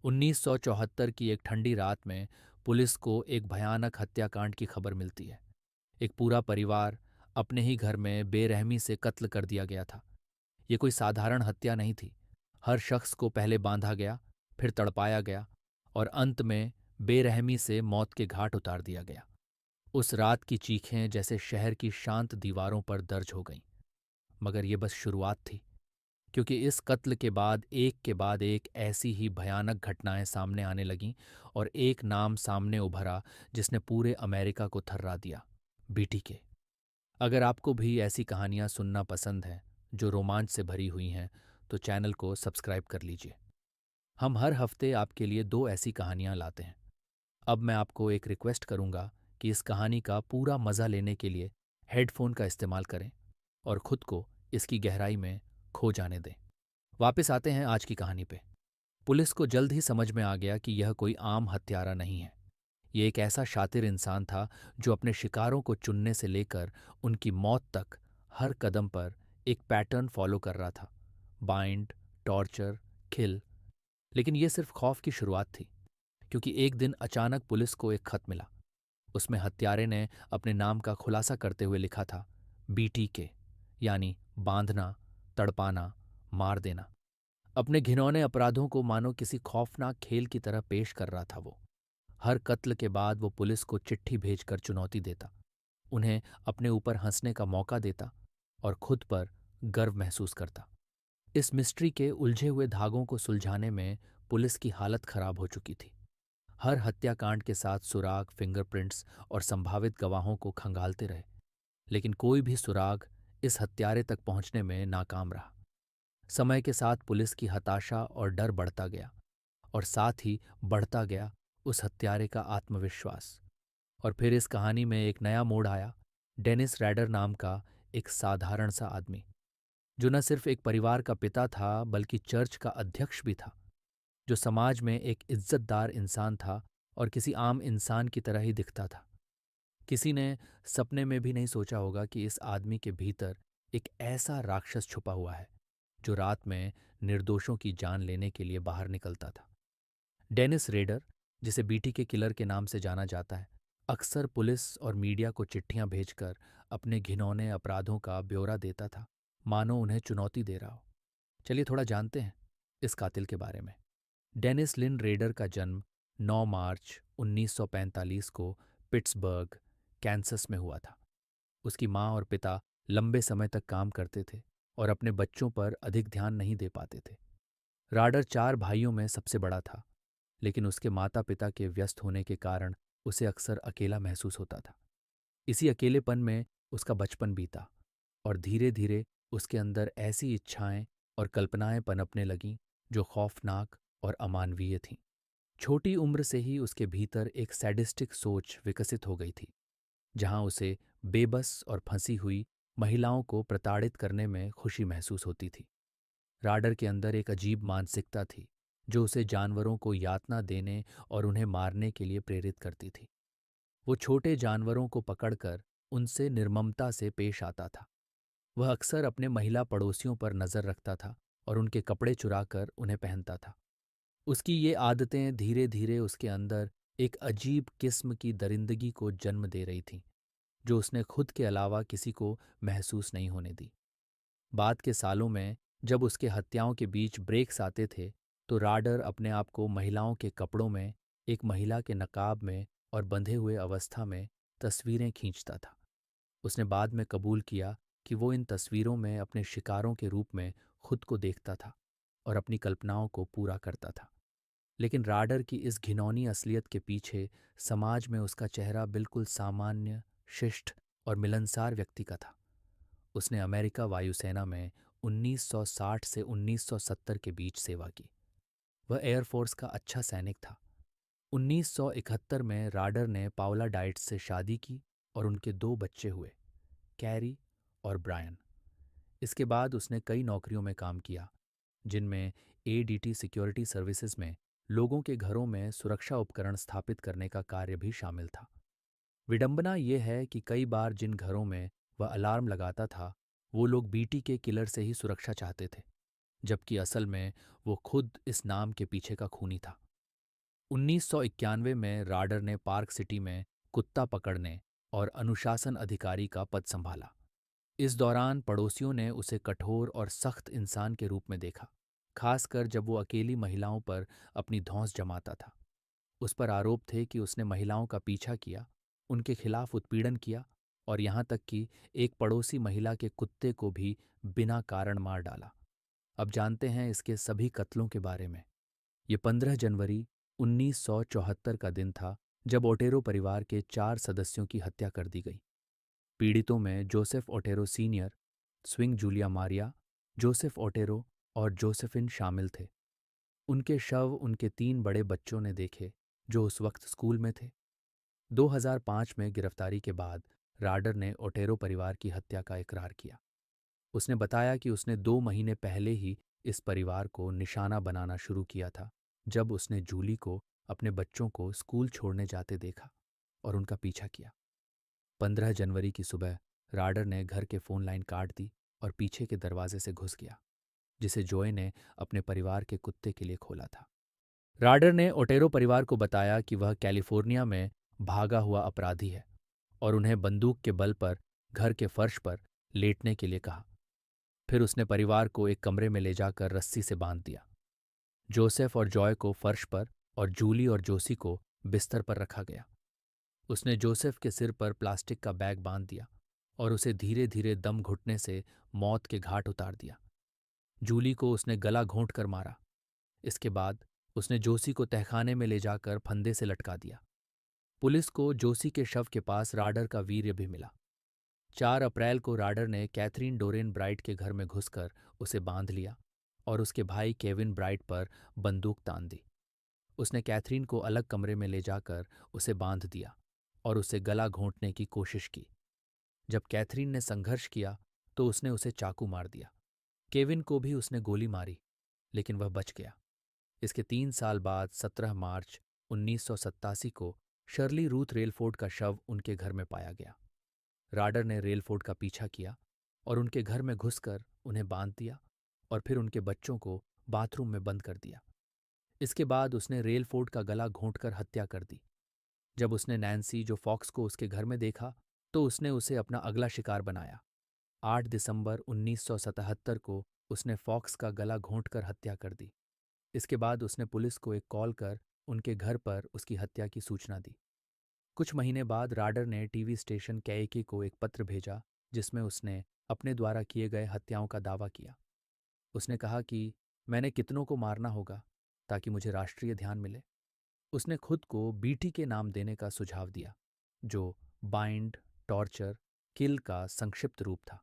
1974 की एक ठंडी रात में पुलिस को एक भयानक हत्याकांड की खबर मिलती है। एक पूरा परिवार अपने ही घर में बेरहमी से कत्ल कर दिया गया था। ये कोई साधारण हत्या नहीं थी। हर शख्स को पहले बांधा गया, फिर तड़पाया गया और अंत में बेरहमी से मौत के घाट उतार दिया गया। उस रात की चीखें जैसे शहर की शांत दीवारों पर दर्ज हो गईं। मगर ये बस शुरुआत थी, क्योंकि इस कत्ल के बाद एक के बाद एक ऐसी ही भयानक घटनाएं सामने आने लगीं और एक नाम सामने उभरा जिसने पूरे अमेरिका को थर्रा दिया। बीटी के। अगर आपको भी ऐसी कहानियां सुनना पसंद है जो रोमांच से भरी हुई हैं, तो चैनल को सब्सक्राइब कर लीजिए। हम हर हफ्ते आपके लिए दो ऐसी कहानियां लाते हैं। अब मैं आपको एक रिक्वेस्ट करूंगा कि इस कहानी का पूरा मज़ा लेने के लिए हेडफोन का इस्तेमाल करें और खुद को इसकी गहराई में खो जाने दें। वापस आते हैं आज की कहानी पे। पुलिस को जल्द ही समझ में आ गया कि यह कोई आम हत्यारा नहीं है। ये एक ऐसा शातिर इंसान था जो अपने शिकारों को चुनने से लेकर उनकी मौत तक हर कदम पर एक पैटर्न फॉलो कर रहा था। बाइंड, टॉर्चर, किल। लेकिन यह सिर्फ खौफ की शुरुआत थी, क्योंकि एक दिन अचानक पुलिस को एक खत मिला। उसमें हत्यारे ने अपने नाम का खुलासा करते हुए लिखा था, BTK, यानी बांधना, तड़पाना, मार देना। अपने घिनौने अपराधों को मानो किसी खौफनाक खेल की तरह पेश कर रहा था वो। हर कत्ल के बाद वो पुलिस को चिट्ठी भेजकर चुनौती देता, उन्हें अपने ऊपर हंसने का मौका देता और खुद पर गर्व महसूस करता। इस मिस्ट्री के उलझे हुए धागों को सुलझाने में पुलिस की हालत खराब हो चुकी थी। हर हत्याकांड के साथ सुराग, फिंगरप्रिंट्स और संभावित गवाहों को खंगालते रहे, लेकिन कोई भी सुराग इस हत्यारे तक पहुंचने में नाकाम रहा। समय के साथ पुलिस की हताशा और डर बढ़ता गया, और साथ ही बढ़ता गया उस हत्यारे का आत्मविश्वास। और फिर इस कहानी में एक नया मोड़ आया। डेनिस रैडर नाम का एक साधारण सा आदमी, जो न सिर्फ एक परिवार का पिता था बल्कि चर्च का अध्यक्ष भी था, जो समाज में एक इज्जतदार इंसान था और किसी आम इंसान की तरह ही दिखता था। किसी ने सपने में भी नहीं सोचा होगा कि इस आदमी के भीतर एक ऐसा राक्षस छुपा हुआ है जो रात में निर्दोषों की जान लेने के लिए बाहर निकलता था। डेनिस रेडर, जिसे बीटी के किलर के नाम से जाना जाता है, अक्सर पुलिस और मीडिया को चिट्ठियां भेजकर अपने घिनौने अपराधों का ब्यौरा देता था, मानो उन्हें चुनौती दे रहा हो। चलिए थोड़ा जानते हैं इस कातिल के बारे में। डेनिस लिन रेडर का जन्म 9 मार्च 1945 को पिट्सबर्ग, कैंसस में हुआ था। उसकी माँ और पिता लंबे समय तक काम करते थे और अपने बच्चों पर अधिक ध्यान नहीं दे पाते थे। राडर 4 भाइयों में सबसे बड़ा था, लेकिन उसके माता पिता के व्यस्त होने के कारण उसे अक्सर अकेला महसूस होता था। इसी अकेलेपन में उसका बचपन बीता और धीरे धीरे उसके अंदर ऐसी इच्छाएं और कल्पनाएं पनपने लगीं जो खौफनाक और अमानवीय थीं। छोटी उम्र से ही उसके भीतर एक सैडिस्टिक सोच विकसित हो गई थी, जहां उसे बेबस और फंसी हुई महिलाओं को प्रताड़ित करने में खुशी महसूस होती थी। राडर के अंदर एक अजीब मानसिकता थी जो उसे जानवरों को यातना देने और उन्हें मारने के लिए प्रेरित करती थी। वो छोटे जानवरों को पकड़कर उनसे निर्ममता से पेश आता था। वह अक्सर अपने महिला पड़ोसियों पर नजर रखता था और उनके कपड़े चुराकर उन्हें पहनता था। उसकी ये आदतें धीरे धीरे उसके अंदर एक अजीब किस्म की दरिंदगी को जन्म दे रही थीं, जो उसने खुद के अलावा किसी को महसूस नहीं होने दी। बाद के सालों में जब उसके हत्याओं के बीच ब्रेक्स आते थे, तो राडर अपने आप को महिलाओं के कपड़ों में, एक महिला के नकाब में और बंधे हुए अवस्था में तस्वीरें खींचता था। उसने बाद में कबूल किया कि वो इन तस्वीरों में अपने शिकारों के रूप में खुद को देखता था और अपनी कल्पनाओं को पूरा करता था। लेकिन राडर की इस घिनौनी असलियत के पीछे समाज में उसका चेहरा बिल्कुल सामान्य, शिष्ट और मिलनसार व्यक्ति का था। उसने अमेरिका वायुसेना में 1960 से 1970 के बीच सेवा की। वह एयरफोर्स का अच्छा सैनिक था। 1971 में राडर ने पाउला डाइट्स से शादी की और उनके 2 बच्चे हुए, कैरी और ब्रायन। इसके बाद उसने कई नौकरियों में काम किया, जिनमें ADT सिक्योरिटी सर्विसेज में लोगों के घरों में सुरक्षा उपकरण स्थापित करने का कार्य भी शामिल था। विडंबना यह है कि कई बार जिन घरों में वह अलार्म लगाता था, वो लोग बीटी के किलर से ही सुरक्षा चाहते थे, जबकि असल में वो खुद इस नाम के पीछे का खूनी था। 1991 में राडर ने पार्क सिटी में कुत्ता पकड़ने और अनुशासन अधिकारी का पद संभाला। इस दौरान पड़ोसियों ने उसे कठोर और सख्त इंसान के रूप में देखा, खासकर जब वो अकेली महिलाओं पर अपनी धौंस जमाता था। उस पर आरोप थे कि उसने महिलाओं का पीछा किया, उनके खिलाफ उत्पीड़न किया और यहाँ तक कि एक पड़ोसी महिला के कुत्ते को भी बिना कारण मार डाला। अब जानते हैं इसके सभी कत्लों के बारे में। ये 15 जनवरी 1974 का दिन था जब ओटेरो परिवार के 4 सदस्यों की हत्या कर दी गई। पीड़ितों में Joseph Otero senior, swing Julia Maria, Joseph Otero और जोसेफिन शामिल थे। उनके शव उनके 3 बड़े बच्चों ने देखे जो उस वक्त स्कूल में थे। 2005 में गिरफ्तारी के बाद राडर ने ओटेरो परिवार की हत्या का इकरार किया। उसने बताया कि उसने 2 महीने पहले ही इस परिवार को निशाना बनाना शुरू किया था, जब उसने जूली को अपने बच्चों को स्कूल छोड़ने जाते देखा और उनका पीछा किया। 15 जनवरी की सुबह राडर ने घर के फोन लाइन काट दी और पीछे के दरवाजे से घुस गया, जिसे जोए ने अपने परिवार के कुत्ते के लिए खोला था। राडर ने ओटेरो परिवार को बताया कि वह कैलिफोर्निया में भागा हुआ अपराधी है और उन्हें बंदूक के बल पर घर के फर्श पर लेटने के लिए कहा। फिर उसने परिवार को एक कमरे में ले जाकर रस्सी से बांध दिया। जोसेफ और जॉय को फर्श पर और जूली और जोसी को बिस्तर पर रखा गया। उसने जोसेफ के सिर पर प्लास्टिक का बैग बांध दिया और उसे धीरे धीरे दम घुटने से मौत के घाट उतार दिया। जूली को उसने गला घोंट कर मारा। इसके बाद उसने जोसी को तहखाने में ले जाकर फंदे से लटका दिया। पुलिस को जोसी के शव के पास राडर का वीर्य भी मिला। 4 अप्रैल को राडर ने कैथरीन डोरेन ब्राइट के घर में घुसकर उसे बांध लिया और उसके भाई केविन ब्राइट पर बंदूक तान दी। उसने कैथरीन को अलग कमरे में ले जाकर उसे बांध दिया और उसे गला घोंटने की कोशिश की। जब कैथरीन ने संघर्ष किया तो उसने उसे चाकू मार दिया। केविन को भी उसने गोली मारी, लेकिन वह बच गया। इसके 3 साल बाद 17 मार्च 1987 को शर्ली रूथ रेलफोर्ड का शव उनके घर में पाया गया। राडर ने रेलफोर्ड का पीछा किया और उनके घर में घुसकर उन्हें बांध दिया और फिर उनके बच्चों को बाथरूम में बंद कर दिया। इसके बाद उसने रेलफोर्ड का गला घोंटकर हत्या कर दी। जब उसने नैन्सी जो फॉक्स को उसके घर में देखा तो उसने उसे अपना अगला शिकार बनाया। 8 दिसंबर 1977 को उसने फॉक्स का गला घोंटकर हत्या कर दी। इसके बाद उसने पुलिस को एक कॉल कर उनके घर पर उसकी हत्या की सूचना दी। कुछ महीने बाद राडर ने टीवी स्टेशन कैएके को एक पत्र भेजा जिसमें उसने अपने द्वारा किए गए हत्याओं का दावा किया। उसने कहा कि मैंने कितनों को मारना होगा ताकि मुझे राष्ट्रीय ध्यान मिले। उसने खुद को बीटी के नाम देने का सुझाव दिया, जो बाइंड, टॉर्चर, किल का संक्षिप्त रूप था।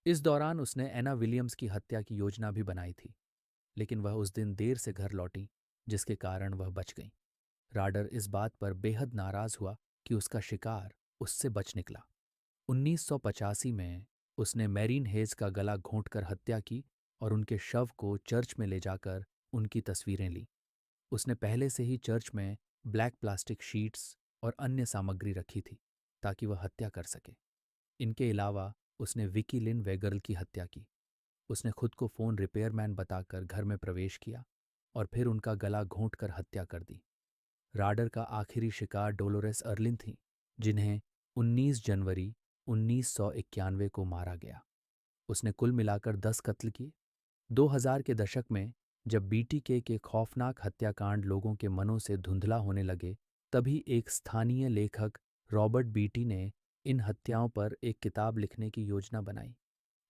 इस दौरान उसने एना विलियम्स की हत्या की योजना भी बनाई थी, लेकिन वह उस दिन देर से घर लौटी, जिसके कारण वह बच गई। राडर इस बात पर बेहद नाराज हुआ कि उसका शिकार उससे बच निकला। 1985 में उसने मैरीन हेज का गला घोंटकर हत्या की और उनके शव को चर्च में ले जाकर उनकी तस्वीरें ली। उसने पहले से ही चर्च में ब्लैक प्लास्टिक शीट्स और अन्य सामग्री रखी थी ताकि वह हत्या कर सके। इनके अलावा उसने विकी लिन वेगर्ल की हत्या की। उसने खुद को फ़ोन रिपेयरमैन बताकर घर में प्रवेश किया और फिर उनका गला घोंटकर हत्या कर दी। राडर का आखिरी शिकार डोलोरेस अर्लिन थी, जिन्हें 19 जनवरी 1991 को मारा गया। उसने कुल मिलाकर 10 कत्ल किए। 2000 के दशक में जब बीटीके के खौफनाक हत्याकांड लोगों के मनों से धुंधला होने लगे, तभी एक स्थानीय लेखक रॉबर्ट बीटी ने इन हत्याओं पर एक किताब लिखने की योजना बनाई।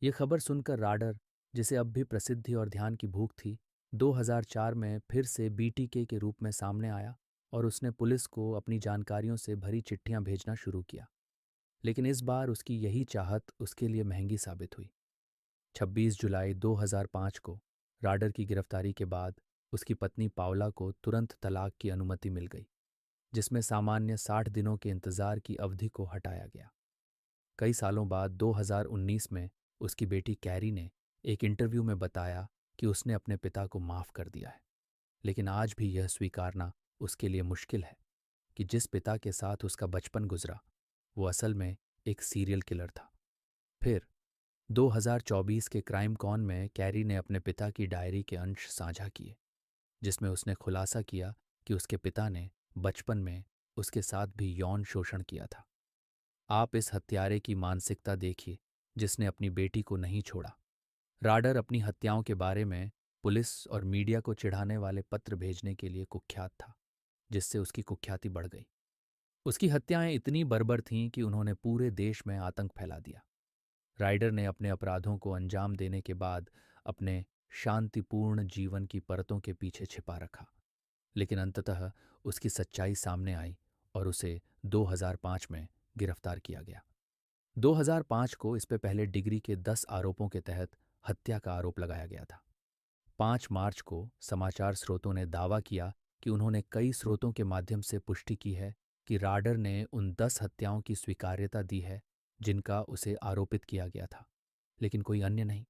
ये खबर सुनकर राडर, जिसे अब भी प्रसिद्धि और ध्यान की भूख थी, 2004 में फिर से बीटीके के रूप में सामने आया और उसने पुलिस को अपनी जानकारियों से भरी चिट्ठियां भेजना शुरू किया। लेकिन इस बार उसकी यही चाहत उसके लिए महंगी साबित हुई। 26 जुलाई 2005 को राडर की गिरफ्तारी के बाद उसकी पत्नी पावला को तुरंत तलाक की अनुमति मिल गई, जिसमें सामान्य 60 दिनों के इंतजार की अवधि को हटाया गया। कई सालों बाद 2019 में उसकी बेटी कैरी ने एक इंटरव्यू में बताया कि उसने अपने पिता को माफ कर दिया है, लेकिन आज भी यह स्वीकारना उसके लिए मुश्किल है कि जिस पिता के साथ उसका बचपन गुजरा वो असल में एक सीरियल किलर था। फिर 2024 के क्राइम कॉन में कैरी ने अपने पिता की डायरी के अंश साझा किए, जिसमें उसने खुलासा किया कि उसके पिता ने बचपन में उसके साथ भी यौन शोषण किया था। आप इस हत्यारे की मानसिकता देखिए, जिसने अपनी बेटी को नहीं छोड़ा। राडर अपनी हत्याओं के बारे में पुलिस और मीडिया को चिढ़ाने वाले पत्र भेजने के लिए कुख्यात था, जिससे उसकी कुख्याति बढ़ गई। उसकी हत्याएं इतनी बर्बर थीं कि उन्होंने पूरे देश में आतंक फैला दिया। राइडर ने अपने अपराधों को अंजाम देने के बाद अपने शांतिपूर्ण जीवन की परतों के पीछे छिपा रखा, लेकिन अंततः उसकी सच्चाई सामने आई और उसे 2005 में गिरफ्तार किया गया। 2005 को इस पे पहले डिग्री के 10 आरोपों के तहत हत्या का आरोप लगाया गया था। 5 मार्च को समाचार स्रोतों ने दावा किया कि उन्होंने कई स्रोतों के माध्यम से पुष्टि की है कि राडर ने उन 10 हत्याओं की स्वीकार्यता दी है जिनका उसे आरोपित किया गया था, लेकिन कोई अन्य नहीं।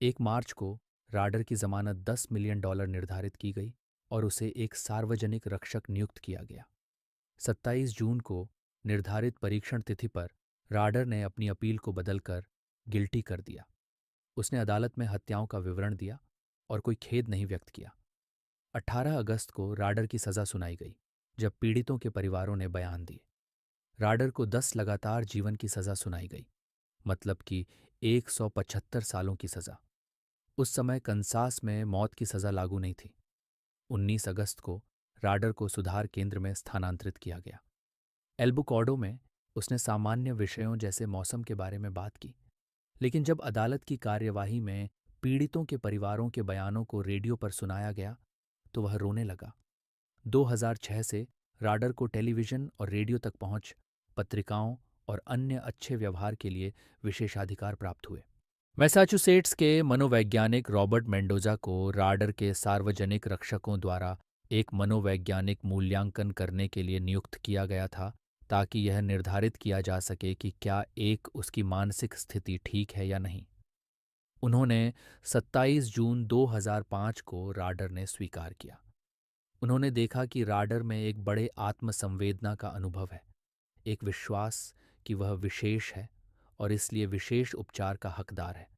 1 मार्च को राडर की जमानत $10 मिलियन निर्धारित की गई और उसे एक सार्वजनिक रक्षक नियुक्त किया गया। 27 जून को निर्धारित परीक्षण तिथि पर राडर ने अपनी अपील को बदलकर गिल्टी कर दिया। उसने अदालत में हत्याओं का विवरण दिया और कोई खेद नहीं व्यक्त किया। 18 अगस्त को राडर की सजा सुनाई गई, जब पीड़ितों के परिवारों ने बयान दिए। राडर को 10 लगातार जीवन की सजा सुनाई गई, मतलब कि 175 सालों की सजा। उस समय कंसास में मौत की सजा लागू नहीं थी। 19 अगस्त को राडर को सुधार केंद्र में स्थानांतरित किया गया। एल्बुकॉर्डो में उसने सामान्य विषयों जैसे मौसम के बारे में बात की, लेकिन जब अदालत की कार्यवाही में पीड़ितों के परिवारों के बयानों को रेडियो पर सुनाया गया तो वह रोने लगा। 2006 से राडर को टेलीविजन और रेडियो तक पहुंच, पत्रिकाओं और अन्य अच्छे व्यवहार के लिए विशेषाधिकार प्राप्त हुए। मैसाचुसेट्स के मनोवैज्ञानिक रॉबर्ट मेंडोजा को राडर के सार्वजनिक रक्षकों द्वारा एक मनोवैज्ञानिक मूल्यांकन करने के लिए नियुक्त किया गया था, ताकि यह निर्धारित किया जा सके कि क्या एक उसकी मानसिक स्थिति ठीक है या नहीं। उन्होंने 27 जून 2005 को राडर ने स्वीकार किया। उन्होंने देखा कि राडर में एक बड़े आत्मसंवेदना का अनुभव है, एक विश्वास कि वह विशेष है और इसलिए विशेष उपचार का हकदार है।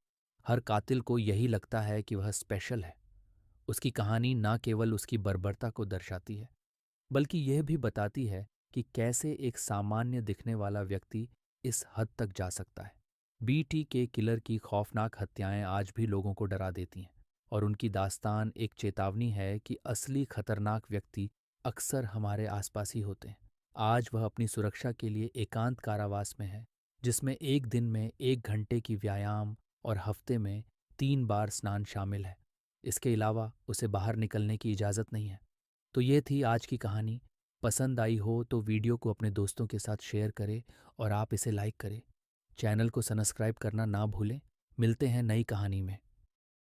हर कातिल को यही लगता है कि वह स्पेशल है। उसकी कहानी न केवल उसकी बर्बरता को दर्शाती है, बल्कि यह भी बताती है कि कैसे एक सामान्य दिखने वाला व्यक्ति इस हद तक जा सकता है। बीटी के किलर की खौफनाक हत्याएं आज भी लोगों को डरा देती हैं, और उनकी दास्तान एक चेतावनी है कि असली खतरनाक व्यक्ति अक्सर हमारे आसपास ही होते हैं। आज वह अपनी सुरक्षा के लिए एकांत कारावास में है, जिसमें एक दिन में 1 घंटे की व्यायाम और हफ्ते में 3 बार स्नान शामिल है। इसके अलावा उसे बाहर निकलने की इजाज़त नहीं है। तो ये थी आज की कहानी। पसंद आई हो तो वीडियो को अपने दोस्तों के साथ शेयर करें और आप इसे लाइक करें। चैनल को सब्सक्राइब करना ना भूलें। मिलते हैं नई कहानी में।